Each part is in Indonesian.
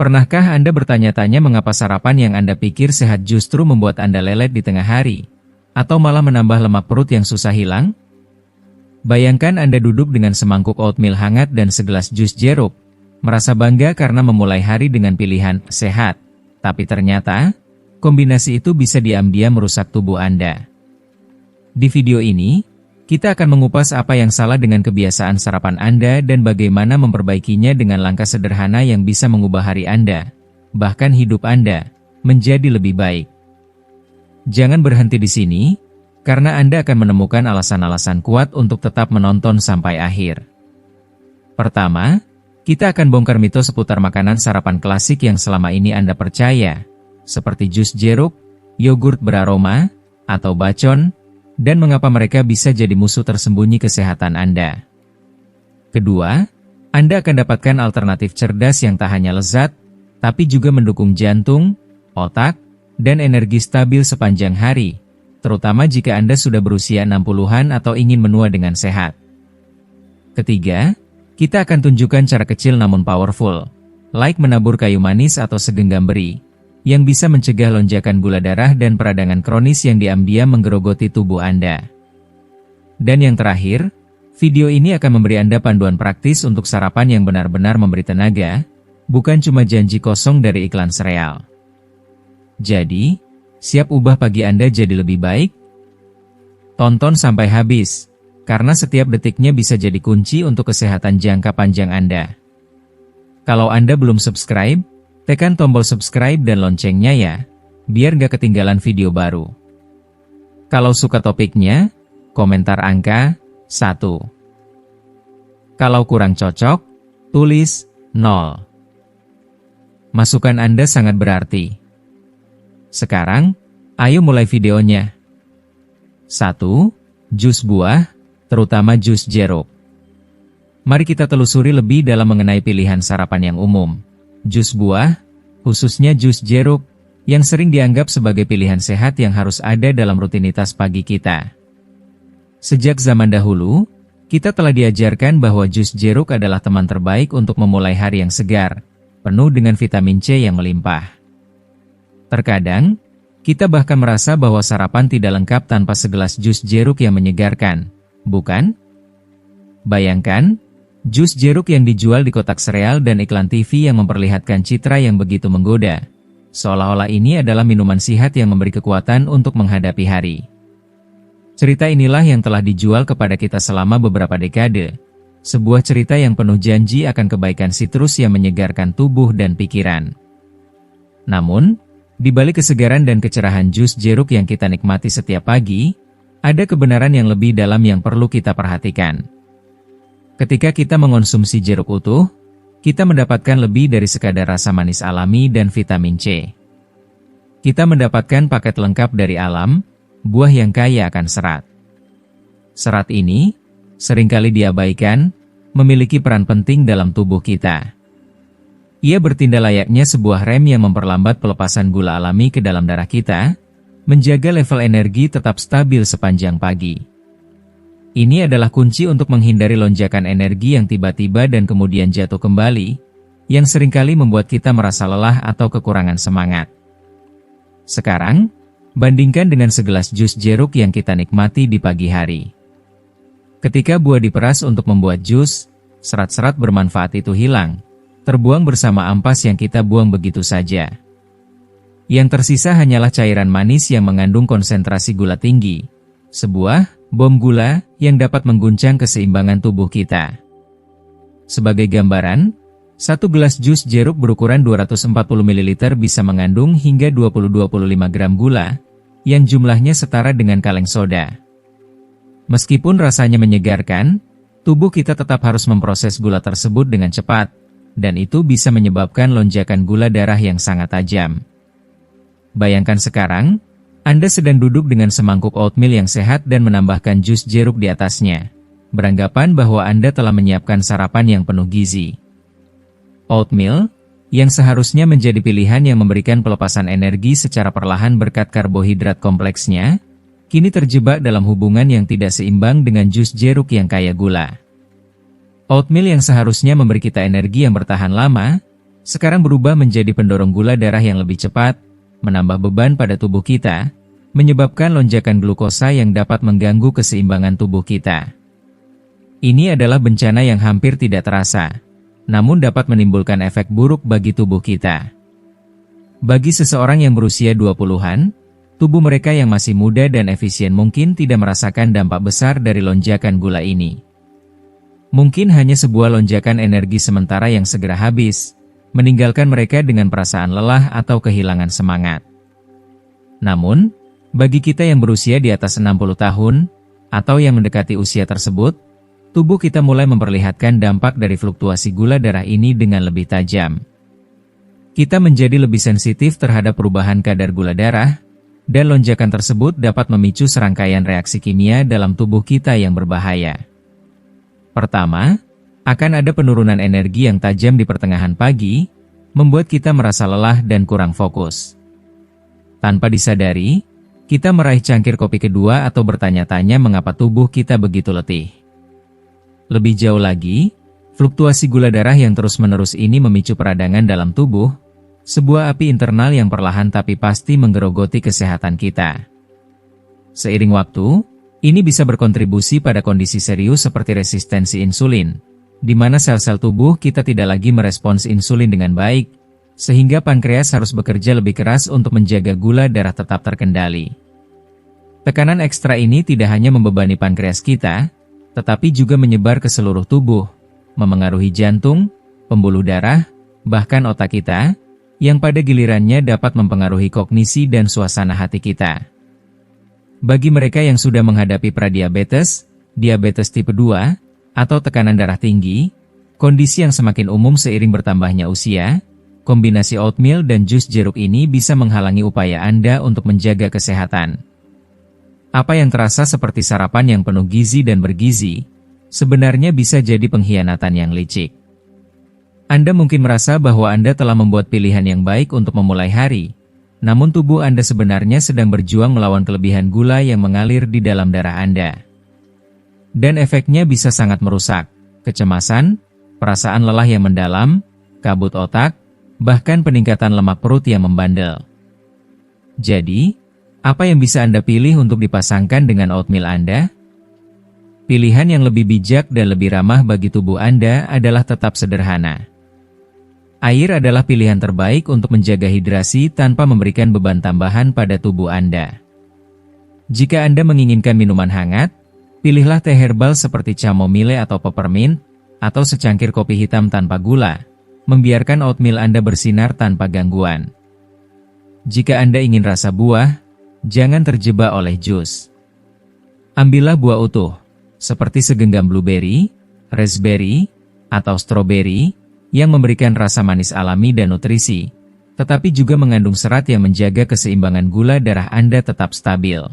Pernahkah Anda bertanya-tanya mengapa sarapan yang Anda pikir sehat justru membuat Anda lelet di tengah hari? Atau malah menambah lemak perut yang susah hilang? Bayangkan Anda duduk dengan semangkuk oatmeal hangat dan segelas jus jeruk, merasa bangga karena memulai hari dengan pilihan sehat. Tapi ternyata, kombinasi itu bisa diam-diam merusak tubuh Anda. Di video ini, kita akan mengupas apa yang salah dengan kebiasaan sarapan Anda dan bagaimana memperbaikinya dengan langkah sederhana yang bisa mengubah hari Anda, bahkan hidup Anda, menjadi lebih baik. Jangan berhenti di sini, karena Anda akan menemukan alasan-alasan kuat untuk tetap menonton sampai akhir. Pertama, kita akan bongkar mitos seputar makanan sarapan klasik yang selama ini Anda percaya, seperti jus jeruk, yogurt beraroma, atau bacon, dan mengapa mereka bisa jadi musuh tersembunyi kesehatan Anda. Kedua, Anda akan dapatkan alternatif cerdas yang tak hanya lezat, tapi juga mendukung jantung, otak, dan energi stabil sepanjang hari, terutama jika Anda sudah berusia 60-an atau ingin menua dengan sehat. Ketiga, kita akan tunjukkan cara kecil namun powerful, like menabur kayu manis atau segenggam beri, yang bisa mencegah lonjakan gula darah dan peradangan kronis yang diam-diam menggerogoti tubuh Anda. Dan yang terakhir, video ini akan memberi Anda panduan praktis untuk sarapan yang benar-benar memberi tenaga, bukan cuma janji kosong dari iklan sereal. Jadi, siap ubah pagi Anda jadi lebih baik? Tonton sampai habis, karena setiap detiknya bisa jadi kunci untuk kesehatan jangka panjang Anda. Kalau Anda belum subscribe, tekan tombol subscribe dan loncengnya ya, biar gak ketinggalan video baru. Kalau suka topiknya, komentar angka 1. Kalau kurang cocok, tulis 0. Masukan Anda sangat berarti. Sekarang, ayo mulai videonya. 1. Jus buah, terutama jus jeruk. Mari kita telusuri lebih dalam mengenai pilihan sarapan yang umum. Jus buah, khususnya jus jeruk, yang sering dianggap sebagai pilihan sehat yang harus ada dalam rutinitas pagi kita. Sejak zaman dahulu, kita telah diajarkan bahwa jus jeruk adalah teman terbaik untuk memulai hari yang segar, penuh dengan vitamin C yang melimpah. Terkadang, kita bahkan merasa bahwa sarapan tidak lengkap tanpa segelas jus jeruk yang menyegarkan, bukan? Bayangkan, jus jeruk yang dijual di kotak sereal dan iklan TV yang memperlihatkan citra yang begitu menggoda, seolah-olah ini adalah minuman sihat yang memberi kekuatan untuk menghadapi hari. Cerita inilah yang telah dijual kepada kita selama beberapa dekade, sebuah cerita yang penuh janji akan kebaikan sitrus yang menyegarkan tubuh dan pikiran. Namun, di balik kesegaran dan kecerahan jus jeruk yang kita nikmati setiap pagi, ada kebenaran yang lebih dalam yang perlu kita perhatikan. Ketika kita mengonsumsi jeruk utuh, kita mendapatkan lebih dari sekadar rasa manis alami dan vitamin C. Kita mendapatkan paket lengkap dari alam, buah yang kaya akan serat. Serat ini, seringkali diabaikan, memiliki peran penting dalam tubuh kita. Ia bertindak layaknya sebuah rem yang memperlambat pelepasan gula alami ke dalam darah kita, menjaga level energi tetap stabil sepanjang pagi. Ini adalah kunci untuk menghindari lonjakan energi yang tiba-tiba dan kemudian jatuh kembali, yang seringkali membuat kita merasa lelah atau kekurangan semangat. Sekarang, bandingkan dengan segelas jus jeruk yang kita nikmati di pagi hari. Ketika buah diperas untuk membuat jus, serat-serat bermanfaat itu hilang, terbuang bersama ampas yang kita buang begitu saja. Yang tersisa hanyalah cairan manis yang mengandung konsentrasi gula tinggi, sebuah bom gula yang dapat mengguncang keseimbangan tubuh kita. Sebagai gambaran, satu gelas jus jeruk berukuran 240 ml bisa mengandung hingga 20-25 gram gula, yang jumlahnya setara dengan kaleng soda. Meskipun rasanya menyegarkan, tubuh kita tetap harus memproses gula tersebut dengan cepat, dan itu bisa menyebabkan lonjakan gula darah yang sangat tajam. Bayangkan sekarang, Anda sedang duduk dengan semangkuk oatmeal yang sehat dan menambahkan jus jeruk di atasnya, beranggapan bahwa Anda telah menyiapkan sarapan yang penuh gizi. Oatmeal, yang seharusnya menjadi pilihan yang memberikan pelepasan energi secara perlahan berkat karbohidrat kompleksnya, kini terjebak dalam hubungan yang tidak seimbang dengan jus jeruk yang kaya gula. Oatmeal yang seharusnya memberi kita energi yang bertahan lama, sekarang berubah menjadi pendorong gula darah yang lebih cepat, menambah beban pada tubuh kita, menyebabkan lonjakan glukosa yang dapat mengganggu keseimbangan tubuh kita. Ini adalah bencana yang hampir tidak terasa, namun dapat menimbulkan efek buruk bagi tubuh kita. Bagi seseorang yang berusia 20-an, tubuh mereka yang masih muda dan efisien mungkin tidak merasakan dampak besar dari lonjakan gula ini. Mungkin hanya sebuah lonjakan energi sementara yang segera habis, meninggalkan mereka dengan perasaan lelah atau kehilangan semangat. Namun, bagi kita yang berusia di atas 60 tahun, atau yang mendekati usia tersebut, tubuh kita mulai memperlihatkan dampak dari fluktuasi gula darah ini dengan lebih tajam. Kita menjadi lebih sensitif terhadap perubahan kadar gula darah, dan lonjakan tersebut dapat memicu serangkaian reaksi kimia dalam tubuh kita yang berbahaya. Pertama, akan ada penurunan energi yang tajam di pertengahan pagi, membuat kita merasa lelah dan kurang fokus. Tanpa disadari, kita meraih cangkir kopi kedua atau bertanya-tanya mengapa tubuh kita begitu letih. Lebih jauh lagi, fluktuasi gula darah yang terus-menerus ini memicu peradangan dalam tubuh, sebuah api internal yang perlahan tapi pasti menggerogoti kesehatan kita. Seiring waktu, ini bisa berkontribusi pada kondisi serius seperti resistensi insulin, di mana sel-sel tubuh kita tidak lagi merespons insulin dengan baik, sehingga pankreas harus bekerja lebih keras untuk menjaga gula darah tetap terkendali. Tekanan ekstra ini tidak hanya membebani pankreas kita, tetapi juga menyebar ke seluruh tubuh, memengaruhi jantung, pembuluh darah, bahkan otak kita, yang pada gilirannya dapat mempengaruhi kognisi dan suasana hati kita. Bagi mereka yang sudah menghadapi pradiabetes, diabetes tipe 2, atau tekanan darah tinggi, kondisi yang semakin umum seiring bertambahnya usia, kombinasi oatmeal dan jus jeruk ini bisa menghalangi upaya Anda untuk menjaga kesehatan. Apa yang terasa seperti sarapan yang penuh gizi dan bergizi, sebenarnya bisa jadi pengkhianatan yang licik. Anda mungkin merasa bahwa Anda telah membuat pilihan yang baik untuk memulai hari, namun tubuh Anda sebenarnya sedang berjuang melawan kelebihan gula yang mengalir di dalam darah Anda. Dan efeknya bisa sangat merusak, kecemasan, perasaan lelah yang mendalam, kabut otak, bahkan peningkatan lemak perut yang membandel. Jadi, apa yang bisa Anda pilih untuk dipasangkan dengan oatmeal Anda? Pilihan yang lebih bijak dan lebih ramah bagi tubuh Anda adalah tetap sederhana. Air adalah pilihan terbaik untuk menjaga hidrasi tanpa memberikan beban tambahan pada tubuh Anda. Jika Anda menginginkan minuman hangat, pilihlah teh herbal seperti chamomile atau peppermint, atau secangkir kopi hitam tanpa gula, membiarkan oatmeal Anda bersinar tanpa gangguan. Jika Anda ingin rasa buah, jangan terjebak oleh jus. Ambillah buah utuh, seperti segenggam blueberry, raspberry, atau strawberry, yang memberikan rasa manis alami dan nutrisi, tetapi juga mengandung serat yang menjaga keseimbangan gula darah Anda tetap stabil.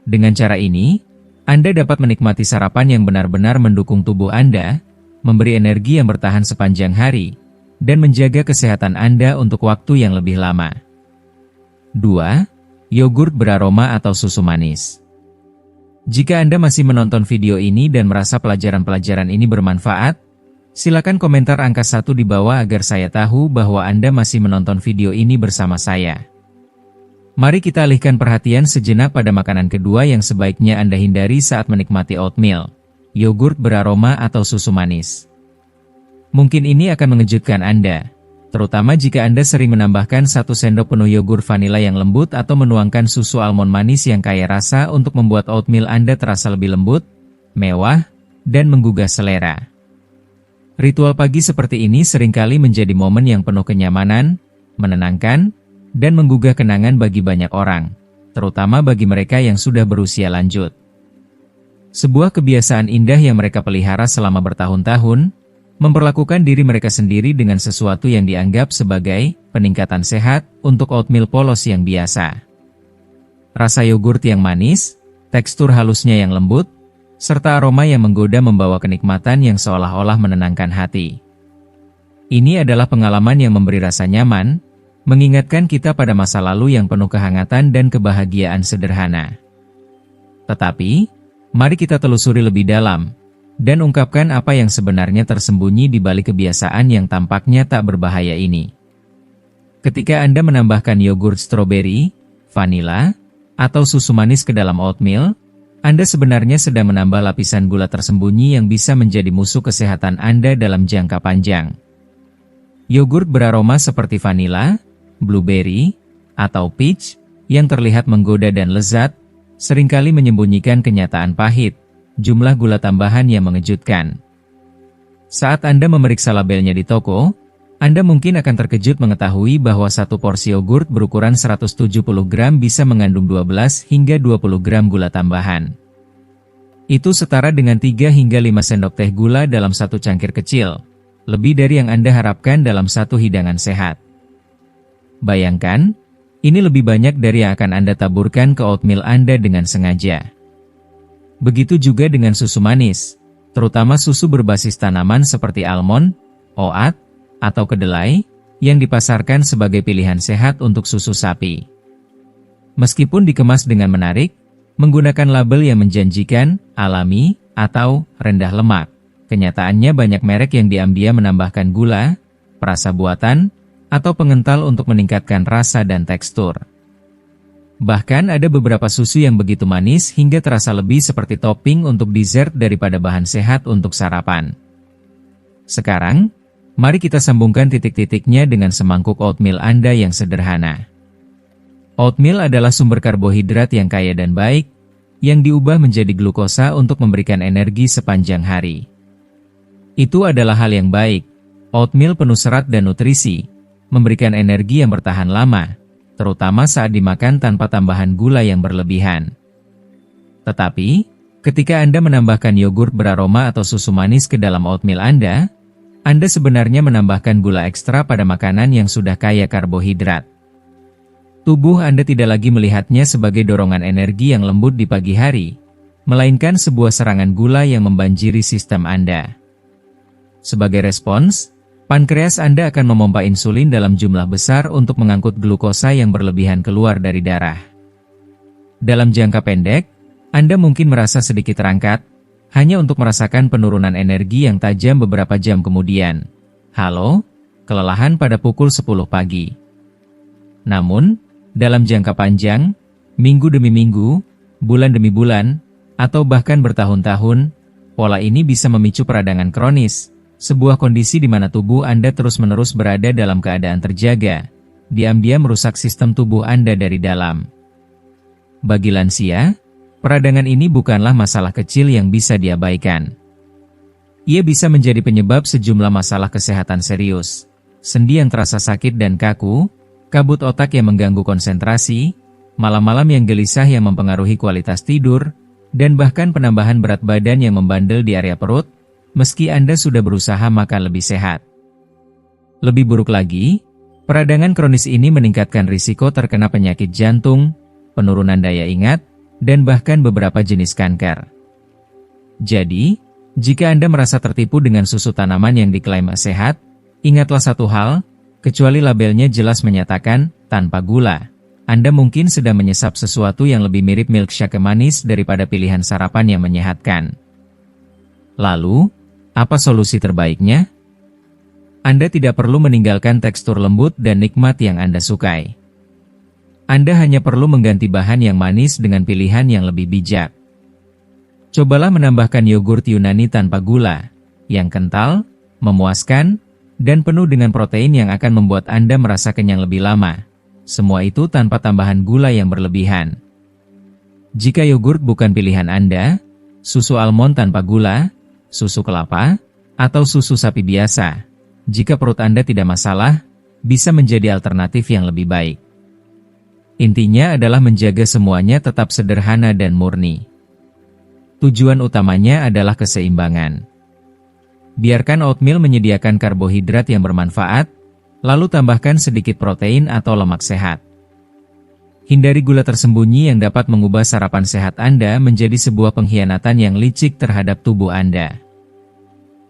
Dengan cara ini, Anda dapat menikmati sarapan yang benar-benar mendukung tubuh Anda, memberi energi yang bertahan sepanjang hari, dan menjaga kesehatan Anda untuk waktu yang lebih lama. 2. Yogurt beraroma atau susu manis. Jika Anda masih menonton video ini dan merasa pelajaran-pelajaran ini bermanfaat, silakan komentar angka 1 di bawah agar saya tahu bahwa Anda masih menonton video ini bersama saya. Mari kita alihkan perhatian sejenak pada makanan kedua yang sebaiknya Anda hindari saat menikmati oatmeal, yogurt beraroma atau susu manis. Mungkin ini akan mengejutkan Anda, terutama jika Anda sering menambahkan 1 sendok penuh yogurt vanila yang lembut atau menuangkan susu almond manis yang kaya rasa untuk membuat oatmeal Anda terasa lebih lembut, mewah, dan menggugah selera. Ritual pagi seperti ini seringkali menjadi momen yang penuh kenyamanan, menenangkan, dan menggugah kenangan bagi banyak orang, terutama bagi mereka yang sudah berusia lanjut. Sebuah kebiasaan indah yang mereka pelihara selama bertahun-tahun, memperlakukan diri mereka sendiri dengan sesuatu yang dianggap sebagai peningkatan sehat untuk oatmeal polos yang biasa. Rasa yogurt yang manis, tekstur halusnya yang lembut, serta aroma yang menggoda membawa kenikmatan yang seolah-olah menenangkan hati. Ini adalah pengalaman yang memberi rasa nyaman, mengingatkan kita pada masa lalu yang penuh kehangatan dan kebahagiaan sederhana. Tetapi, mari kita telusuri lebih dalam, dan ungkapkan apa yang sebenarnya tersembunyi di balik kebiasaan yang tampaknya tak berbahaya ini. Ketika Anda menambahkan yogurt stroberi, vanila, atau susu manis ke dalam oatmeal, Anda sebenarnya sedang menambah lapisan gula tersembunyi yang bisa menjadi musuh kesehatan Anda dalam jangka panjang. Yogurt beraroma seperti vanila, blueberry, atau peach, yang terlihat menggoda dan lezat, seringkali menyembunyikan kenyataan pahit, jumlah gula tambahan yang mengejutkan. Saat Anda memeriksa labelnya di toko, Anda mungkin akan terkejut mengetahui bahwa satu porsi yogurt berukuran 170 gram bisa mengandung 12 hingga 20 gram gula tambahan. Itu setara dengan 3 hingga 5 sendok teh gula dalam satu cangkir kecil, lebih dari yang Anda harapkan dalam satu hidangan sehat. Bayangkan, ini lebih banyak dari yang akan Anda taburkan ke oatmeal Anda dengan sengaja. Begitu juga dengan susu manis, terutama susu berbasis tanaman seperti almond, oat, atau kedelai, yang dipasarkan sebagai pilihan sehat untuk susu sapi. Meskipun dikemas dengan menarik, menggunakan label yang menjanjikan, alami, atau rendah lemak, kenyataannya banyak merek yang diam-diam menambahkan gula, perasa buatan, atau pengental untuk meningkatkan rasa dan tekstur. Bahkan ada beberapa susu yang begitu manis hingga terasa lebih seperti topping untuk dessert daripada bahan sehat untuk sarapan. Sekarang, mari kita sambungkan titik-titiknya dengan semangkuk oatmeal Anda yang sederhana. Oatmeal adalah sumber karbohidrat yang kaya dan baik, yang diubah menjadi glukosa untuk memberikan energi sepanjang hari. Itu adalah hal yang baik. Oatmeal penuh serat dan nutrisi, memberikan energi yang bertahan lama, terutama saat dimakan tanpa tambahan gula yang berlebihan. Tetapi, ketika Anda menambahkan yogurt beraroma atau susu manis ke dalam oatmeal Anda sebenarnya menambahkan gula ekstra pada makanan yang sudah kaya karbohidrat. Tubuh Anda tidak lagi melihatnya sebagai dorongan energi yang lembut di pagi hari, melainkan sebuah serangan gula yang membanjiri sistem Anda. Sebagai respons, pankreas Anda akan memompa insulin dalam jumlah besar untuk mengangkut glukosa yang berlebihan keluar dari darah. Dalam jangka pendek, Anda mungkin merasa sedikit terangkat, hanya untuk merasakan penurunan energi yang tajam beberapa jam kemudian. Kelelahan pada pukul 10 pagi. Namun, dalam jangka panjang, minggu demi minggu, bulan demi bulan, atau bahkan bertahun-tahun, pola ini bisa memicu peradangan kronis, sebuah kondisi di mana tubuh Anda terus-menerus berada dalam keadaan terjaga, diam-diam merusak sistem tubuh Anda dari dalam. Bagi lansia, peradangan ini bukanlah masalah kecil yang bisa diabaikan. Ia bisa menjadi penyebab sejumlah masalah kesehatan serius, sendi yang terasa sakit dan kaku, kabut otak yang mengganggu konsentrasi, malam-malam yang gelisah yang mempengaruhi kualitas tidur, dan bahkan penambahan berat badan yang membandel di area perut, meski Anda sudah berusaha makan lebih sehat. Lebih buruk lagi, peradangan kronis ini meningkatkan risiko terkena penyakit jantung, penurunan daya ingat, dan bahkan beberapa jenis kanker. Jadi, jika Anda merasa tertipu dengan susu tanaman yang diklaim sehat, ingatlah satu hal, kecuali labelnya jelas menyatakan, tanpa gula, Anda mungkin sedang menyesap sesuatu yang lebih mirip milkshake manis daripada pilihan sarapan yang menyehatkan. Lalu, apa solusi terbaiknya? Anda tidak perlu meninggalkan tekstur lembut dan nikmat yang Anda sukai. Anda hanya perlu mengganti bahan yang manis dengan pilihan yang lebih bijak. Cobalah menambahkan yogurt Yunani tanpa gula, yang kental, memuaskan, dan penuh dengan protein yang akan membuat Anda merasa kenyang lebih lama. Semua itu tanpa tambahan gula yang berlebihan. Jika yogurt bukan pilihan Anda, susu almond tanpa gula, susu kelapa, atau susu sapi biasa, jika perut Anda tidak masalah, bisa menjadi alternatif yang lebih baik. Intinya adalah menjaga semuanya tetap sederhana dan murni. Tujuan utamanya adalah keseimbangan. Biarkan oatmeal menyediakan karbohidrat yang bermanfaat, lalu tambahkan sedikit protein atau lemak sehat. Hindari gula tersembunyi yang dapat mengubah sarapan sehat Anda menjadi sebuah pengkhianatan yang licik terhadap tubuh Anda.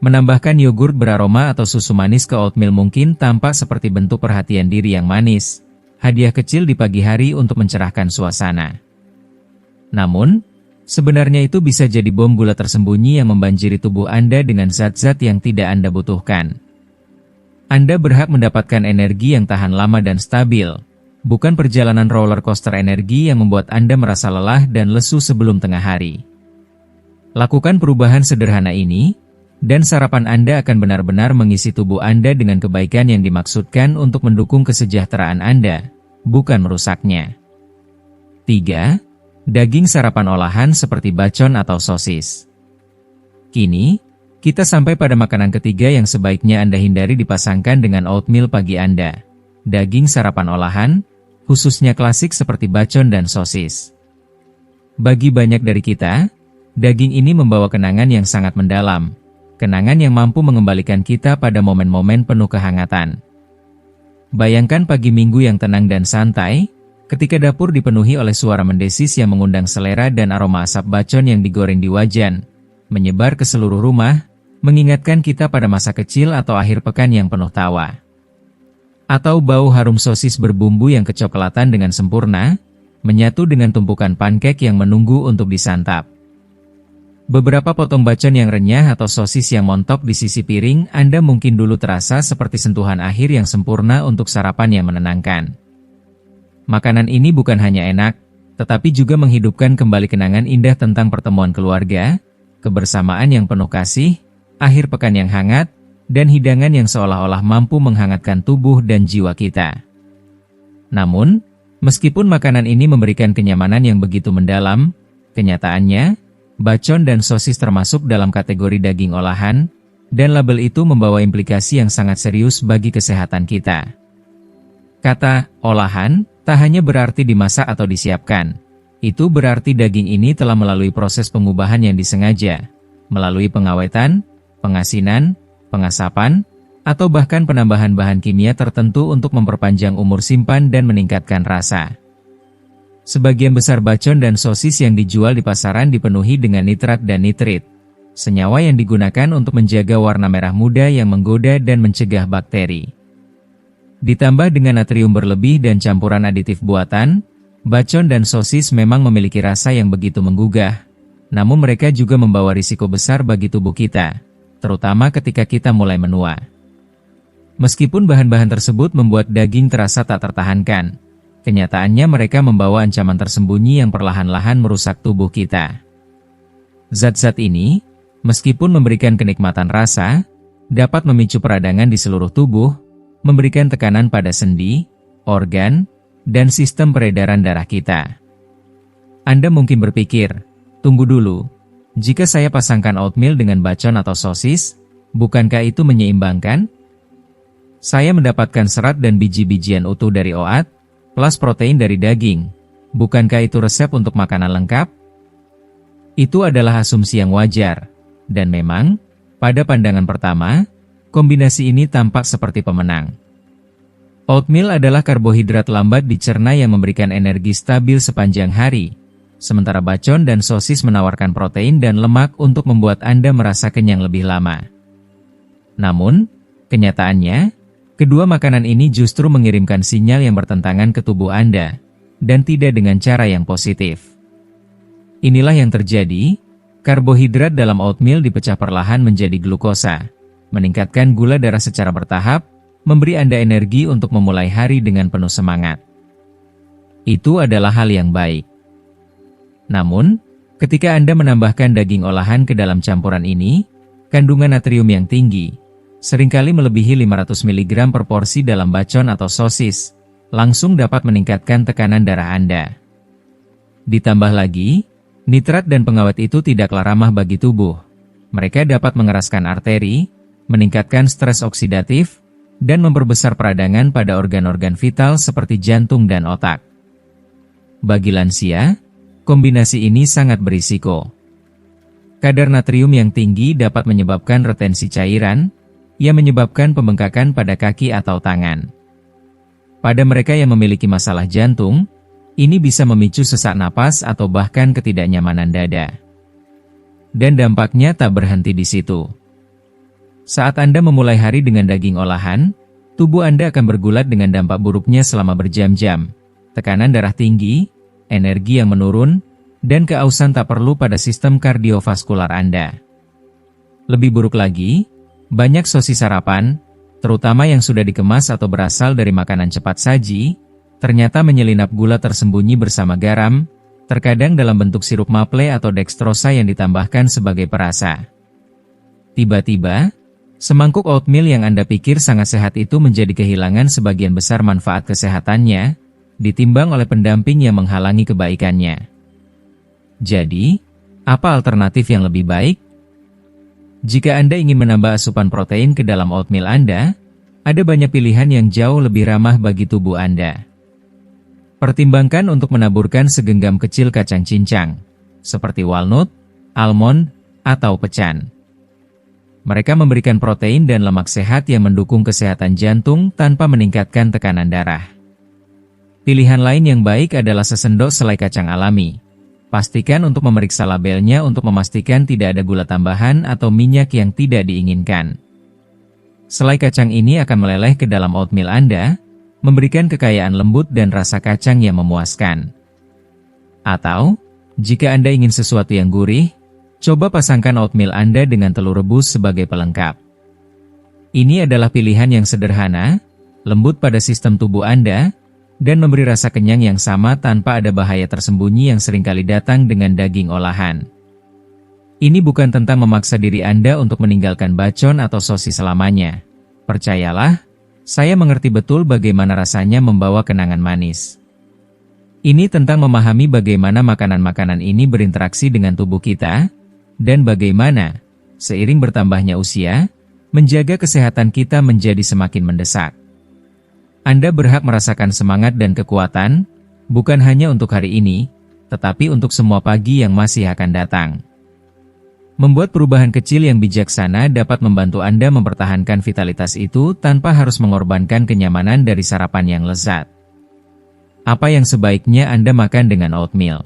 Menambahkan yogurt beraroma atau susu manis ke oatmeal mungkin tampak seperti bentuk perhatian diri yang manis, hadiah kecil di pagi hari untuk mencerahkan suasana. Namun, Sebenarnya itu bisa jadi bom gula tersembunyi yang membanjiri tubuh Anda dengan zat-zat yang tidak Anda butuhkan. Anda berhak mendapatkan energi yang tahan lama dan stabil, bukan perjalanan roller coaster energi yang membuat Anda merasa lelah dan lesu sebelum tengah hari. Lakukan perubahan sederhana ini, dan sarapan Anda akan benar-benar mengisi tubuh Anda dengan kebaikan yang dimaksudkan untuk mendukung kesejahteraan Anda, bukan merusaknya. 3. Daging sarapan olahan seperti bacon atau sosis. Kini, kita sampai pada makanan ketiga yang sebaiknya Anda hindari dipasangkan dengan oatmeal pagi Anda. Daging sarapan olahan, khususnya klasik seperti bacon dan sosis. Bagi banyak dari kita, daging ini membawa kenangan yang sangat mendalam. Kenangan yang mampu mengembalikan kita pada momen-momen penuh kehangatan. Bayangkan pagi Minggu yang tenang dan santai, ketika dapur dipenuhi oleh suara mendesis yang mengundang selera dan aroma asap bacon yang digoreng di wajan, menyebar ke seluruh rumah, mengingatkan kita pada masa kecil atau akhir pekan yang penuh tawa. Atau bau harum sosis berbumbu yang kecoklatan dengan sempurna, menyatu dengan tumpukan pankek yang menunggu untuk disantap. Beberapa potong bacon yang renyah atau sosis yang montok di sisi piring Anda mungkin dulu terasa seperti sentuhan akhir yang sempurna untuk sarapan yang menenangkan. Makanan ini bukan hanya enak, tetapi juga menghidupkan kembali kenangan indah tentang pertemuan keluarga, kebersamaan yang penuh kasih, akhir pekan yang hangat, dan hidangan yang seolah-olah mampu menghangatkan tubuh dan jiwa kita. Namun, meskipun makanan ini memberikan kenyamanan yang begitu mendalam, kenyataannya, bacon dan sosis termasuk dalam kategori daging olahan, dan label itu membawa implikasi yang sangat serius bagi kesehatan kita. Kata olahan tak hanya berarti dimasak atau disiapkan. Itu berarti daging ini telah melalui proses pengubahan yang disengaja, melalui pengawetan, pengasinan, pengasapan, atau bahkan penambahan bahan kimia tertentu untuk memperpanjang umur simpan dan meningkatkan rasa. Sebagian besar bacon dan sosis yang dijual di pasaran dipenuhi dengan nitrat dan nitrit, senyawa yang digunakan untuk menjaga warna merah muda yang menggoda dan mencegah bakteri. Ditambah dengan natrium berlebih dan campuran aditif buatan, bacon dan sosis memang memiliki rasa yang begitu menggugah, namun mereka juga membawa risiko besar bagi tubuh kita, terutama ketika kita mulai menua. Meskipun bahan-bahan tersebut membuat daging terasa tak tertahankan, kenyataannya mereka membawa ancaman tersembunyi yang perlahan-lahan merusak tubuh kita. Zat-zat ini, meskipun memberikan kenikmatan rasa, dapat memicu peradangan di seluruh tubuh, memberikan tekanan pada sendi, organ, dan sistem peredaran darah kita. Anda mungkin berpikir, tunggu dulu, jika saya pasangkan oatmeal dengan bacon atau sosis, bukankah itu menyeimbangkan? Saya mendapatkan serat dan biji-bijian utuh dari oat, plus protein dari daging. Bukankah itu resep untuk makanan lengkap? Itu adalah asumsi yang wajar, dan memang, pada pandangan pertama, kombinasi ini tampak seperti pemenang. Oatmeal adalah karbohidrat lambat dicerna yang memberikan energi stabil sepanjang hari, sementara bacon dan sosis menawarkan protein dan lemak untuk membuat Anda merasa kenyang lebih lama. Namun, kenyataannya, kedua makanan ini justru mengirimkan sinyal yang bertentangan ke tubuh Anda, dan tidak dengan cara yang positif. Inilah yang terjadi, karbohidrat dalam oatmeal dipecah perlahan menjadi glukosa, meningkatkan gula darah secara bertahap, memberi Anda energi untuk memulai hari dengan penuh semangat. Itu adalah hal yang baik. Namun, ketika Anda menambahkan daging olahan ke dalam campuran ini, kandungan natrium yang tinggi, seringkali melebihi 500 mg per porsi dalam bacon atau sosis, langsung dapat meningkatkan tekanan darah Anda. Ditambah lagi, nitrat dan pengawet itu tidaklah ramah bagi tubuh. Mereka dapat mengeraskan arteri, meningkatkan stres oksidatif, dan memperbesar peradangan pada organ-organ vital seperti jantung dan otak. Bagi lansia, kombinasi ini sangat berisiko. Kadar natrium yang tinggi dapat menyebabkan retensi cairan, yang menyebabkan pembengkakan pada kaki atau tangan. Pada mereka yang memiliki masalah jantung, ini bisa memicu sesak napas atau bahkan ketidaknyamanan dada. Dan dampaknya tak berhenti di situ. Saat Anda memulai hari dengan daging olahan, tubuh Anda akan bergulat dengan dampak buruknya selama berjam-jam. Tekanan darah tinggi, energi yang menurun, dan keausan tak perlu pada sistem kardiovaskular Anda. Lebih buruk lagi, banyak sosis sarapan, terutama yang sudah dikemas atau berasal dari makanan cepat saji, ternyata menyelinap gula tersembunyi bersama garam, terkadang dalam bentuk sirup maple atau dextrosa yang ditambahkan sebagai perasa. Tiba-tiba, semangkuk oatmeal yang Anda pikir sangat sehat itu menjadi kehilangan sebagian besar manfaat kesehatannya, ditimbang oleh pendamping yang menghalangi kebaikannya. Jadi, apa alternatif yang lebih baik? Jika Anda ingin menambah asupan protein ke dalam oatmeal Anda, ada banyak pilihan yang jauh lebih ramah bagi tubuh Anda. Pertimbangkan untuk menaburkan segenggam kecil kacang cincang, seperti walnut, almond, atau pecan. Mereka memberikan protein dan lemak sehat yang mendukung kesehatan jantung tanpa meningkatkan tekanan darah. Pilihan lain yang baik adalah sesendok selai kacang alami. Pastikan untuk memeriksa labelnya untuk memastikan tidak ada gula tambahan atau minyak yang tidak diinginkan. Selai kacang ini akan meleleh ke dalam oatmeal Anda, memberikan kekayaan lembut dan rasa kacang yang memuaskan. Atau, jika Anda ingin sesuatu yang gurih, coba pasangkan oatmeal Anda dengan telur rebus sebagai pelengkap. Ini adalah pilihan yang sederhana, lembut pada sistem tubuh Anda, dan memberi rasa kenyang yang sama tanpa ada bahaya tersembunyi yang seringkali datang dengan daging olahan. Ini bukan tentang memaksa diri Anda untuk meninggalkan bacon atau sosis selamanya. Percayalah, saya mengerti betul bagaimana rasanya membawa kenangan manis. Ini tentang memahami bagaimana makanan-makanan ini berinteraksi dengan tubuh kita, dan bagaimana, seiring bertambahnya usia, menjaga kesehatan kita menjadi semakin mendesak. Anda berhak merasakan semangat dan kekuatan, bukan hanya untuk hari ini, tetapi untuk semua pagi yang masih akan datang. Membuat perubahan kecil yang bijaksana dapat membantu Anda mempertahankan vitalitas itu tanpa harus mengorbankan kenyamanan dari sarapan yang lezat. Apa yang sebaiknya Anda makan dengan oatmeal?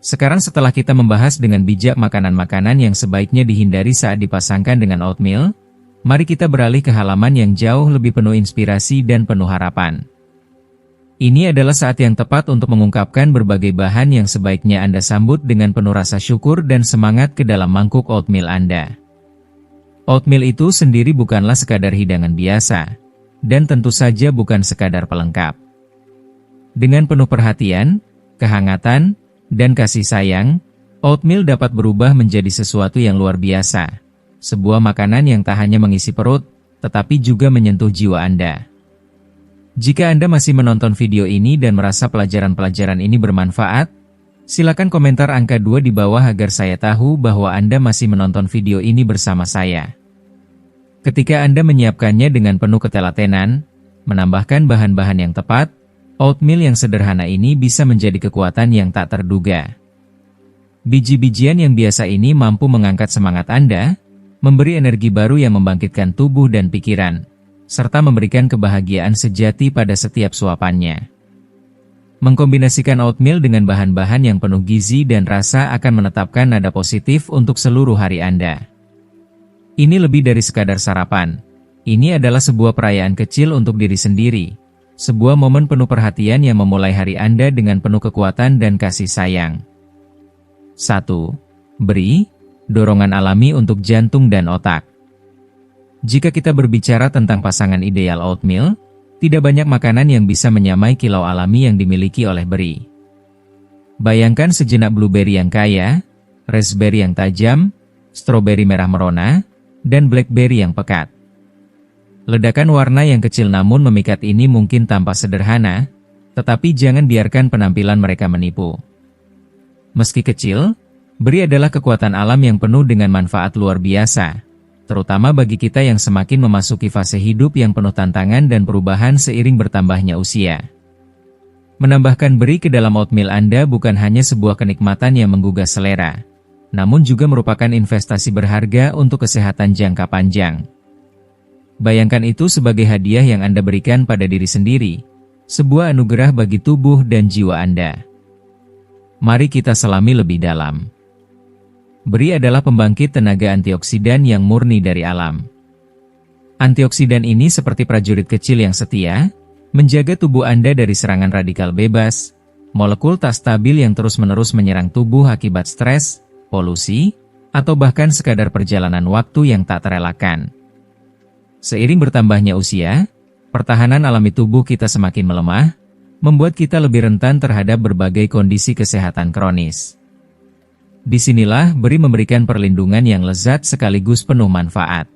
Sekarang setelah kita membahas dengan bijak makanan-makanan yang sebaiknya dihindari saat dipasangkan dengan oatmeal, mari kita beralih ke halaman yang jauh lebih penuh inspirasi dan penuh harapan. Ini adalah saat yang tepat untuk mengungkapkan berbagai bahan yang sebaiknya Anda sambut dengan penuh rasa syukur dan semangat ke dalam mangkuk oatmeal Anda. Oatmeal itu sendiri bukanlah sekadar hidangan biasa, dan tentu saja bukan sekadar pelengkap. Dengan penuh perhatian, kehangatan, dan kasih sayang, oatmeal dapat berubah menjadi sesuatu yang luar biasa. Sebuah makanan yang tak hanya mengisi perut, tetapi juga menyentuh jiwa Anda. Jika Anda masih menonton video ini dan merasa pelajaran-pelajaran ini bermanfaat, silakan komentar angka 2 di bawah agar saya tahu bahwa Anda masih menonton video ini bersama saya. Ketika Anda menyiapkannya dengan penuh ketelatenan, menambahkan bahan-bahan yang tepat, oatmeal yang sederhana ini bisa menjadi kekuatan yang tak terduga. Biji-bijian yang biasa ini mampu mengangkat semangat Anda, memberi energi baru yang membangkitkan tubuh dan pikiran, serta memberikan kebahagiaan sejati pada setiap suapannya. Mengkombinasikan oatmeal dengan bahan-bahan yang penuh gizi dan rasa akan menetapkan nada positif untuk seluruh hari Anda. Ini lebih dari sekadar sarapan. Ini adalah sebuah perayaan kecil untuk diri sendiri, sebuah momen penuh perhatian yang memulai hari Anda dengan penuh kekuatan dan kasih sayang. 1. Beri dorongan alami untuk jantung dan otak. Jika kita berbicara tentang pasangan ideal oatmeal, tidak banyak makanan yang bisa menyamai kilau alami yang dimiliki oleh beri. Bayangkan sejenak blueberry yang kaya, raspberry yang tajam, stroberi merah merona, dan blackberry yang pekat. Ledakan warna yang kecil namun memikat ini mungkin tampak sederhana, tetapi jangan biarkan penampilan mereka menipu. Meski kecil, beri adalah kekuatan alam yang penuh dengan manfaat luar biasa, terutama bagi kita yang semakin memasuki fase hidup yang penuh tantangan dan perubahan seiring bertambahnya usia. Menambahkan beri ke dalam oatmeal Anda bukan hanya sebuah kenikmatan yang menggugah selera, namun juga merupakan investasi berharga untuk kesehatan jangka panjang. Bayangkan itu sebagai hadiah yang Anda berikan pada diri sendiri, sebuah anugerah bagi tubuh dan jiwa Anda. Mari kita selami lebih dalam. Beri adalah pembangkit tenaga antioksidan yang murni dari alam. Antioksidan ini seperti prajurit kecil yang setia, menjaga tubuh Anda dari serangan radikal bebas, molekul tak stabil yang terus-menerus menyerang tubuh akibat stres, polusi, atau bahkan sekadar perjalanan waktu yang tak terelakkan. Seiring bertambahnya usia, pertahanan alami tubuh kita semakin melemah, membuat kita lebih rentan terhadap berbagai kondisi kesehatan kronis. Disinilah beri memberikan perlindungan yang lezat sekaligus penuh manfaat.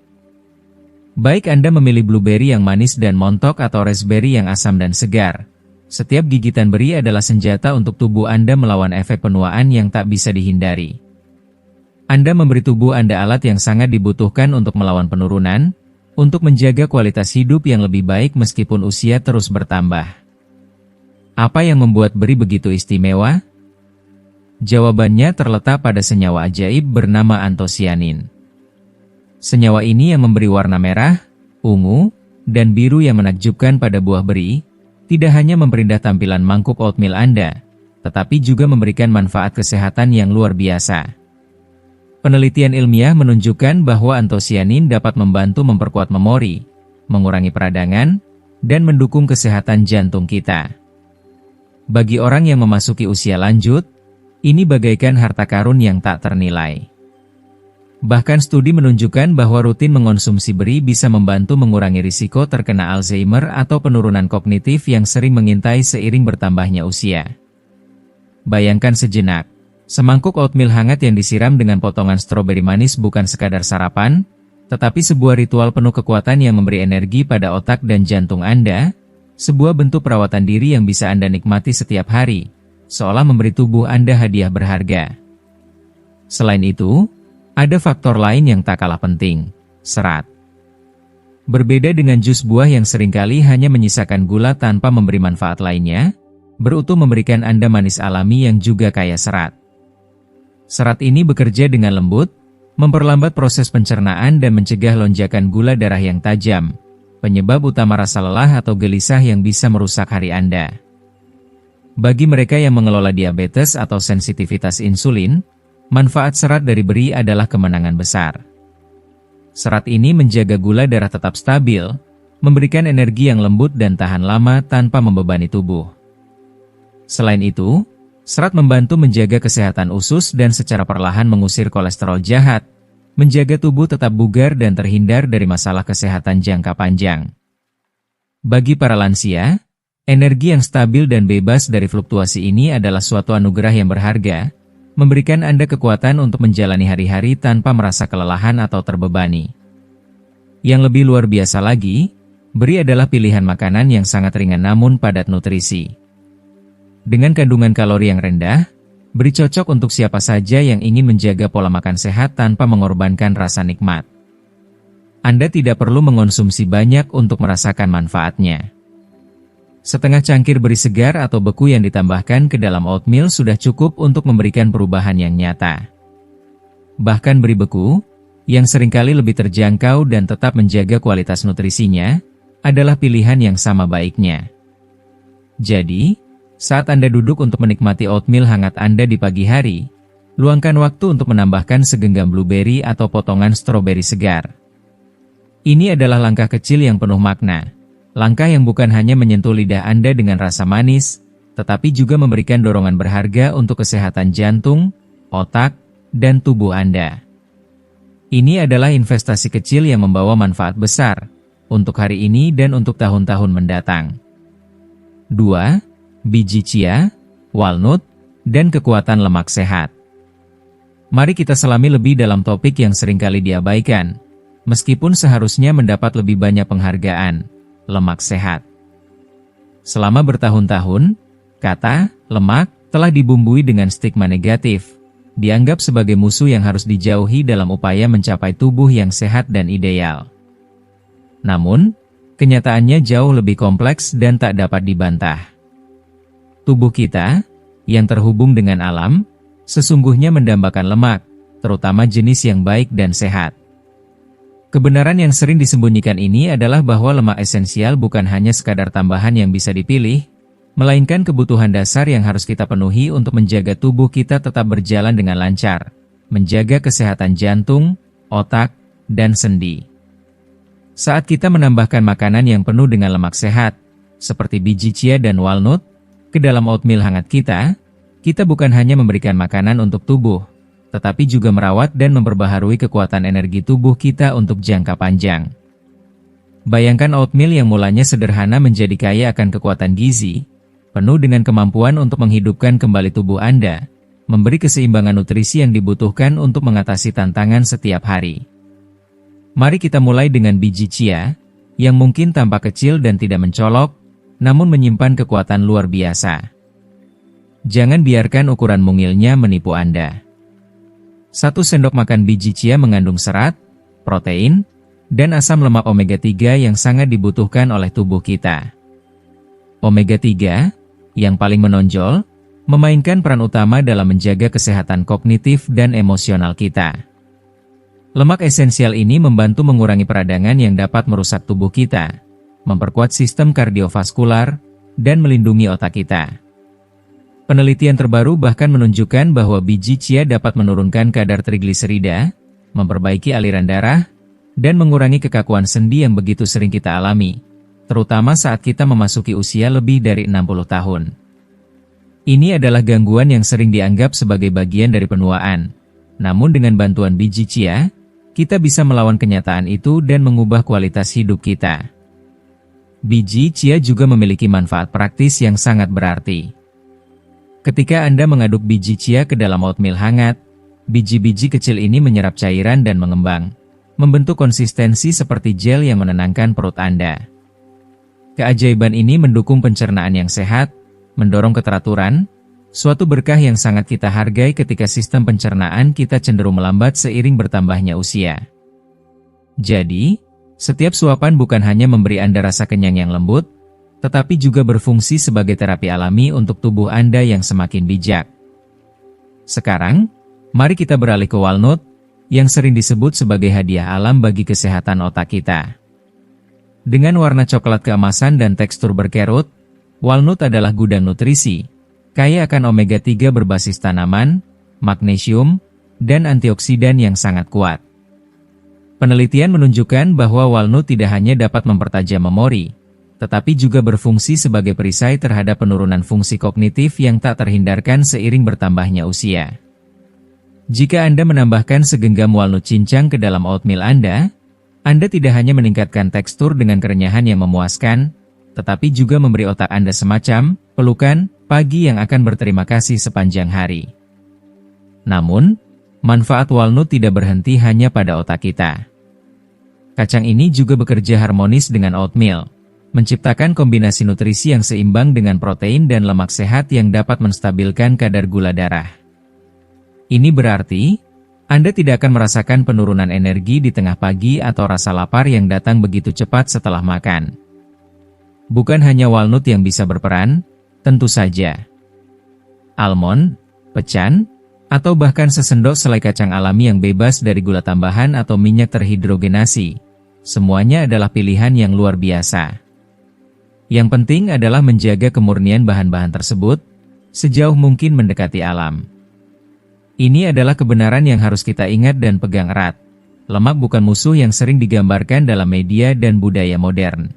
Baik Anda memilih blueberry yang manis dan montok atau raspberry yang asam dan segar, setiap gigitan beri adalah senjata untuk tubuh Anda melawan efek penuaan yang tak bisa dihindari. Anda memberi tubuh Anda alat yang sangat dibutuhkan untuk melawan penurunan, untuk menjaga kualitas hidup yang lebih baik meskipun usia terus bertambah. Apa yang membuat beri begitu istimewa? Jawabannya terletak pada senyawa ajaib bernama antosianin. Senyawa ini yang memberi warna merah, ungu, dan biru yang menakjubkan pada buah beri, tidak hanya memperindah tampilan mangkuk oatmeal Anda, tetapi juga memberikan manfaat kesehatan yang luar biasa. Penelitian ilmiah menunjukkan bahwa antosianin dapat membantu memperkuat memori, mengurangi peradangan, dan mendukung kesehatan jantung kita. Bagi orang yang memasuki usia lanjut, ini bagaikan harta karun yang tak ternilai. Bahkan studi menunjukkan bahwa rutin mengonsumsi beri bisa membantu mengurangi risiko terkena Alzheimer atau penurunan kognitif yang sering mengintai seiring bertambahnya usia. Bayangkan sejenak, semangkuk oatmeal hangat yang disiram dengan potongan stroberi manis bukan sekadar sarapan, tetapi sebuah ritual penuh kekuatan yang memberi energi pada otak dan jantung Anda, sebuah bentuk perawatan diri yang bisa Anda nikmati setiap hari, seolah memberi tubuh Anda hadiah berharga. Selain itu, ada faktor lain yang tak kalah penting, serat. Berbeda dengan jus buah yang seringkali hanya menyisakan gula tanpa memberi manfaat lainnya, berutuh memberikan Anda manis alami yang juga kaya serat. Serat ini bekerja dengan lembut, memperlambat proses pencernaan dan mencegah lonjakan gula darah yang tajam, penyebab utama rasa lelah atau gelisah yang bisa merusak hari Anda. Bagi mereka yang mengelola diabetes atau sensitivitas insulin, manfaat serat dari beri adalah kemenangan besar. Serat ini menjaga gula darah tetap stabil, memberikan energi yang lembut dan tahan lama tanpa membebani tubuh. Selain itu, serat membantu menjaga kesehatan usus dan secara perlahan mengusir kolesterol jahat, menjaga tubuh tetap bugar dan terhindar dari masalah kesehatan jangka panjang. Bagi para lansia, energi yang stabil dan bebas dari fluktuasi ini adalah suatu anugerah yang berharga, memberikan Anda kekuatan untuk menjalani hari-hari tanpa merasa kelelahan atau terbebani. Yang lebih luar biasa lagi, beri adalah pilihan makanan yang sangat ringan namun padat nutrisi. Dengan kandungan kalori yang rendah, beri cocok untuk siapa saja yang ingin menjaga pola makan sehat tanpa mengorbankan rasa nikmat. Anda tidak perlu mengonsumsi banyak untuk merasakan manfaatnya. Setengah cangkir beri segar atau beku yang ditambahkan ke dalam oatmeal sudah cukup untuk memberikan perubahan yang nyata. Bahkan beri beku, yang seringkali lebih terjangkau dan tetap menjaga kualitas nutrisinya, adalah pilihan yang sama baiknya. Jadi, saat Anda duduk untuk menikmati oatmeal hangat Anda di pagi hari, luangkan waktu untuk menambahkan segenggam blueberry atau potongan stroberi segar. Ini adalah langkah kecil yang penuh makna. Langkah yang bukan hanya menyentuh lidah Anda dengan rasa manis, tetapi juga memberikan dorongan berharga untuk kesehatan jantung, otak, dan tubuh Anda. Ini adalah investasi kecil yang membawa manfaat besar, untuk hari ini dan untuk tahun-tahun mendatang. 2. Biji chia, walnut, dan kekuatan lemak sehat. Mari kita selami lebih dalam topik yang seringkali diabaikan, meskipun seharusnya mendapat lebih banyak penghargaan. Lemak sehat. Selama bertahun-tahun, kata lemak telah dibumbui dengan stigma negatif, dianggap sebagai musuh yang harus dijauhi dalam upaya mencapai tubuh yang sehat dan ideal. Namun, kenyataannya jauh lebih kompleks dan tak dapat dibantah. Tubuh kita, yang terhubung dengan alam, sesungguhnya mendambakan lemak, terutama jenis yang baik dan sehat. Kebenaran yang sering disembunyikan ini adalah bahwa lemak esensial bukan hanya sekadar tambahan yang bisa dipilih, melainkan kebutuhan dasar yang harus kita penuhi untuk menjaga tubuh kita tetap berjalan dengan lancar, menjaga kesehatan jantung, otak, dan sendi. Saat kita menambahkan makanan yang penuh dengan lemak sehat, seperti biji chia dan walnut, Ke dalam oatmeal hangat kita bukan hanya memberikan makanan untuk tubuh, tetapi juga merawat dan memperbaharui kekuatan energi tubuh kita untuk jangka panjang. Bayangkan oatmeal yang mulanya sederhana menjadi kaya akan kekuatan gizi, penuh dengan kemampuan untuk menghidupkan kembali tubuh Anda, memberi keseimbangan nutrisi yang dibutuhkan untuk mengatasi tantangan setiap hari. Mari kita mulai dengan biji chia, yang mungkin tampak kecil dan tidak mencolok, namun menyimpan kekuatan luar biasa. Jangan biarkan ukuran mungilnya menipu Anda. 1 sendok makan biji chia mengandung serat, protein, dan asam lemak omega 3 yang sangat dibutuhkan oleh tubuh kita. Omega 3, yang paling menonjol, memainkan peran utama dalam menjaga kesehatan kognitif dan emosional kita. Lemak esensial ini membantu mengurangi peradangan yang dapat merusak tubuh kita, memperkuat sistem kardiovaskular, dan melindungi otak kita. Penelitian terbaru bahkan menunjukkan bahwa biji chia dapat menurunkan kadar trigliserida, memperbaiki aliran darah, dan mengurangi kekakuan sendi yang begitu sering kita alami, terutama saat kita memasuki usia lebih dari 60 tahun. Ini adalah gangguan yang sering dianggap sebagai bagian dari penuaan. Namun dengan bantuan biji chia, kita bisa melawan kenyataan itu dan mengubah kualitas hidup kita. Biji chia juga memiliki manfaat praktis yang sangat berarti. Ketika Anda mengaduk biji chia ke dalam oatmeal hangat, biji-biji kecil ini menyerap cairan dan mengembang, membentuk konsistensi seperti gel yang menenangkan perut Anda. Keajaiban ini mendukung pencernaan yang sehat, mendorong keteraturan, suatu berkah yang sangat kita hargai ketika sistem pencernaan kita cenderung melambat seiring bertambahnya usia. Jadi, setiap suapan bukan hanya memberi Anda rasa kenyang yang lembut, tetapi juga berfungsi sebagai terapi alami untuk tubuh Anda yang semakin bijak. Sekarang, mari kita beralih ke walnut, yang sering disebut sebagai hadiah alam bagi kesehatan otak kita. Dengan warna coklat keemasan dan tekstur berkerut, walnut adalah gudang nutrisi, kaya akan omega 3 berbasis tanaman, magnesium, dan antioksidan yang sangat kuat. Penelitian menunjukkan bahwa walnut tidak hanya dapat mempertajam memori, tetapi juga berfungsi sebagai perisai terhadap penurunan fungsi kognitif yang tak terhindarkan seiring bertambahnya usia. Jika Anda menambahkan segenggam walnut cincang ke dalam oatmeal Anda tidak hanya meningkatkan tekstur dengan kerenyahan yang memuaskan, tetapi juga memberi otak Anda semacam pelukan pagi yang akan berterima kasih sepanjang hari. Namun, manfaat walnut tidak berhenti hanya pada otak kita. Kacang ini juga bekerja harmonis dengan oatmeal, menciptakan kombinasi nutrisi yang seimbang dengan protein dan lemak sehat yang dapat menstabilkan kadar gula darah. Ini berarti, Anda tidak akan merasakan penurunan energi di tengah pagi atau rasa lapar yang datang begitu cepat setelah makan. Bukan hanya walnut yang bisa berperan, tentu saja. Almond, pecan, atau bahkan sesendok selai kacang alami yang bebas dari gula tambahan atau minyak terhidrogenasi. Semuanya adalah pilihan yang luar biasa. Yang penting adalah menjaga kemurnian bahan-bahan tersebut, sejauh mungkin mendekati alam. Ini adalah kebenaran yang harus kita ingat dan pegang erat. Lemak bukan musuh yang sering digambarkan dalam media dan budaya modern.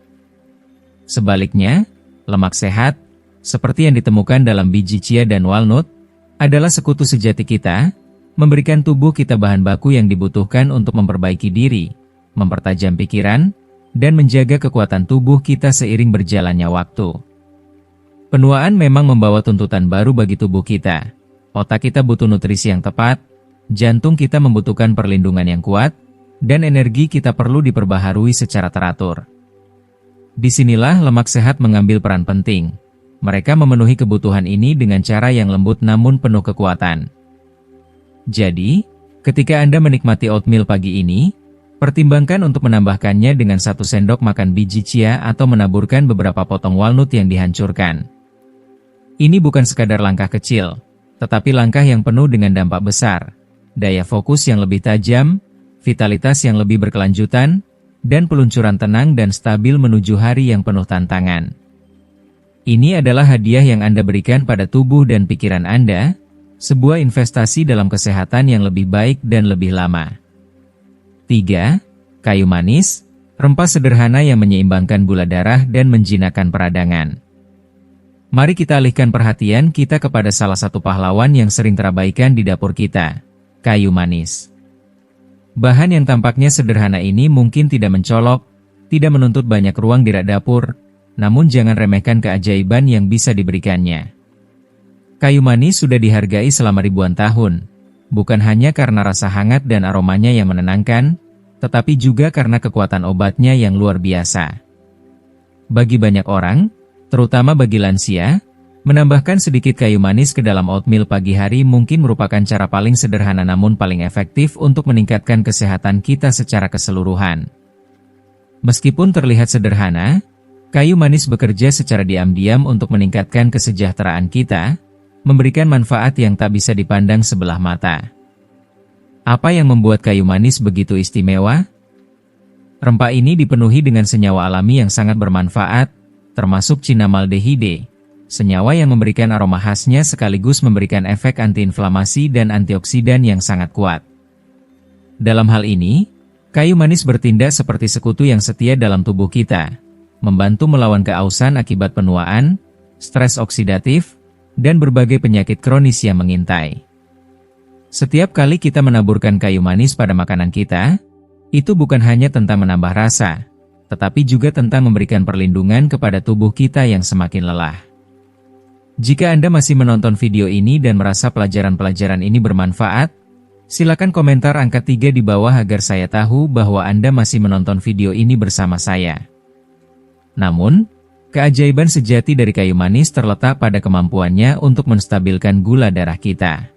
Sebaliknya, lemak sehat, seperti yang ditemukan dalam biji chia dan walnut, adalah sekutu sejati kita, memberikan tubuh kita bahan baku yang dibutuhkan untuk memperbaiki diri, mempertajam pikiran, dan menjaga kekuatan tubuh kita seiring berjalannya waktu. Penuaan memang membawa tuntutan baru bagi tubuh kita. Otak kita butuh nutrisi yang tepat, jantung kita membutuhkan perlindungan yang kuat, dan energi kita perlu diperbaharui secara teratur. Disinilah lemak sehat mengambil peran penting. Mereka memenuhi kebutuhan ini dengan cara yang lembut namun penuh kekuatan. Jadi, ketika Anda menikmati oatmeal pagi ini, pertimbangkan untuk menambahkannya dengan 1 sendok makan biji chia atau menaburkan beberapa potong walnut yang dihancurkan. Ini bukan sekadar langkah kecil, tetapi langkah yang penuh dengan dampak besar, daya fokus yang lebih tajam, vitalitas yang lebih berkelanjutan, dan peluncuran tenang dan stabil menuju hari yang penuh tantangan. Ini adalah hadiah yang Anda berikan pada tubuh dan pikiran Anda, sebuah investasi dalam kesehatan yang lebih baik dan lebih lama. 3. Kayu manis, rempah sederhana yang menyeimbangkan gula darah dan menjinakkan peradangan. Mari kita alihkan perhatian kita kepada salah satu pahlawan yang sering terabaikan di dapur kita, kayu manis. Bahan yang tampaknya sederhana ini mungkin tidak mencolok, tidak menuntut banyak ruang di rak dapur, namun jangan remehkan keajaiban yang bisa diberikannya. Kayu manis sudah dihargai selama ribuan tahun, bukan hanya karena rasa hangat dan aromanya yang menenangkan, tetapi juga karena kekuatan obatnya yang luar biasa. Bagi banyak orang, terutama bagi lansia, menambahkan sedikit kayu manis ke dalam oatmeal pagi hari mungkin merupakan cara paling sederhana namun paling efektif untuk meningkatkan kesehatan kita secara keseluruhan. Meskipun terlihat sederhana, kayu manis bekerja secara diam-diam untuk meningkatkan kesejahteraan kita, memberikan manfaat yang tak bisa dipandang sebelah mata. Apa yang membuat kayu manis begitu istimewa? Rempah ini dipenuhi dengan senyawa alami yang sangat bermanfaat, termasuk cinamaldehide, senyawa yang memberikan aroma khasnya sekaligus memberikan efek antiinflamasi dan antioksidan yang sangat kuat. Dalam hal ini, kayu manis bertindak seperti sekutu yang setia dalam tubuh kita, membantu melawan keausan akibat penuaan, stres oksidatif, dan berbagai penyakit kronis yang mengintai. Setiap kali kita menaburkan kayu manis pada makanan kita, itu bukan hanya tentang menambah rasa, tetapi juga tentang memberikan perlindungan kepada tubuh kita yang semakin lelah. Jika Anda masih menonton video ini dan merasa pelajaran-pelajaran ini bermanfaat, silakan komentar angka 3 di bawah agar saya tahu bahwa Anda masih menonton video ini bersama saya. Namun, keajaiban sejati dari kayu manis terletak pada kemampuannya untuk menstabilkan gula darah kita.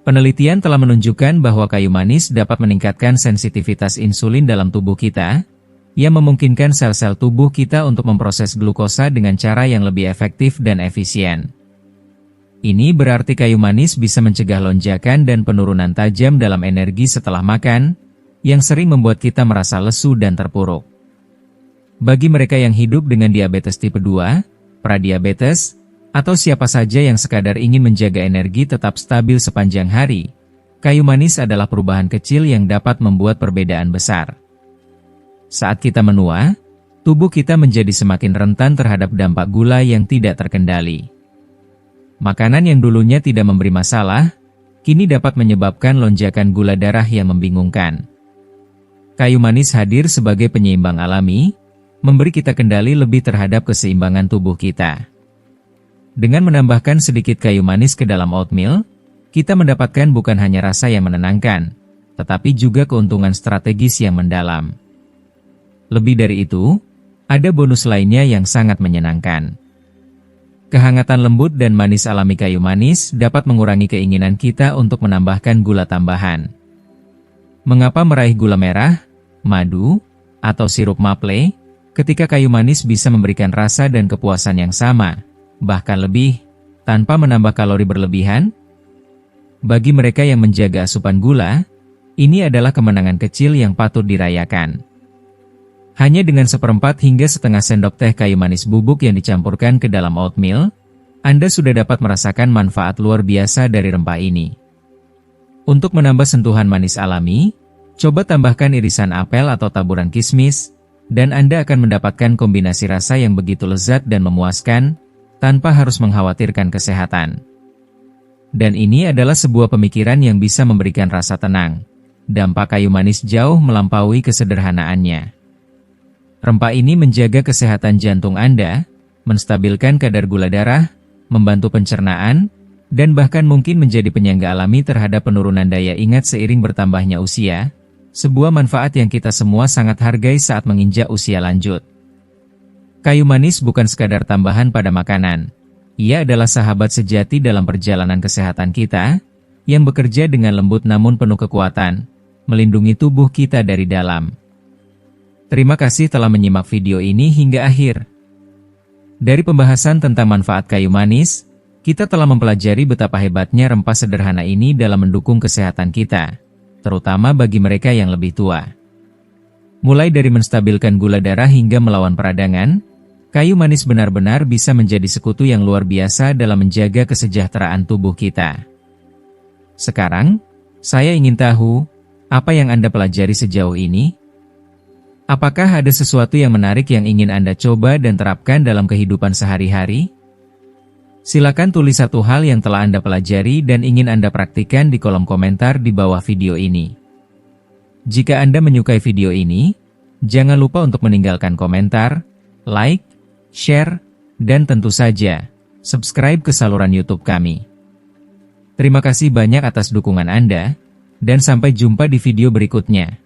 Penelitian telah menunjukkan bahwa kayu manis dapat meningkatkan sensitivitas insulin dalam tubuh kita, yang memungkinkan sel-sel tubuh kita untuk memproses glukosa dengan cara yang lebih efektif dan efisien. Ini berarti kayu manis bisa mencegah lonjakan dan penurunan tajam dalam energi setelah makan, yang sering membuat kita merasa lesu dan terpuruk. Bagi mereka yang hidup dengan diabetes tipe 2, pradiabetes, atau siapa saja yang sekadar ingin menjaga energi tetap stabil sepanjang hari, kayu manis adalah perubahan kecil yang dapat membuat perbedaan besar. Saat kita menua, tubuh kita menjadi semakin rentan terhadap dampak gula yang tidak terkendali. Makanan yang dulunya tidak memberi masalah, kini dapat menyebabkan lonjakan gula darah yang membingungkan. Kayu manis hadir sebagai penyeimbang alami, memberi kita kendali lebih terhadap keseimbangan tubuh kita. Dengan menambahkan sedikit kayu manis ke dalam oatmeal, kita mendapatkan bukan hanya rasa yang menenangkan, tetapi juga keuntungan strategis yang mendalam. Lebih dari itu, ada bonus lainnya yang sangat menyenangkan. Kehangatan lembut dan manis alami kayu manis dapat mengurangi keinginan kita untuk menambahkan gula tambahan. Mengapa meraih gula merah, madu, atau sirup maple, ketika kayu manis bisa memberikan rasa dan kepuasan yang sama, bahkan lebih, tanpa menambah kalori berlebihan? Bagi mereka yang menjaga asupan gula, ini adalah kemenangan kecil yang patut dirayakan. Hanya dengan 1/4 hingga setengah sendok teh kayu manis bubuk yang dicampurkan ke dalam oatmeal, Anda sudah dapat merasakan manfaat luar biasa dari rempah ini. Untuk menambah sentuhan manis alami, coba tambahkan irisan apel atau taburan kismis, dan Anda akan mendapatkan kombinasi rasa yang begitu lezat dan memuaskan, tanpa harus mengkhawatirkan kesehatan. Dan ini adalah sebuah pemikiran yang bisa memberikan rasa tenang. Dampak kayu manis jauh melampaui kesederhanaannya. Rempah ini menjaga kesehatan jantung Anda, menstabilkan kadar gula darah, membantu pencernaan, dan bahkan mungkin menjadi penyangga alami terhadap penurunan daya ingat seiring bertambahnya usia, sebuah manfaat yang kita semua sangat hargai saat menginjak usia lanjut. Kayu manis bukan sekadar tambahan pada makanan. Ia adalah sahabat sejati dalam perjalanan kesehatan kita, yang bekerja dengan lembut namun penuh kekuatan, melindungi tubuh kita dari dalam. Terima kasih telah menyimak video ini hingga akhir. Dari pembahasan tentang manfaat kayu manis, kita telah mempelajari betapa hebatnya rempah sederhana ini dalam mendukung kesehatan kita, terutama bagi mereka yang lebih tua. Mulai dari menstabilkan gula darah hingga melawan peradangan, kayu manis benar-benar bisa menjadi sekutu yang luar biasa dalam menjaga kesejahteraan tubuh kita. Sekarang, saya ingin tahu, apa yang Anda pelajari sejauh ini? Apakah ada sesuatu yang menarik yang ingin Anda coba dan terapkan dalam kehidupan sehari-hari? Silakan tulis satu hal yang telah Anda pelajari dan ingin Anda praktikkan di kolom komentar di bawah video ini. Jika Anda menyukai video ini, jangan lupa untuk meninggalkan komentar, like, share, dan tentu saja, subscribe ke saluran YouTube kami. Terima kasih banyak atas dukungan Anda, dan sampai jumpa di video berikutnya.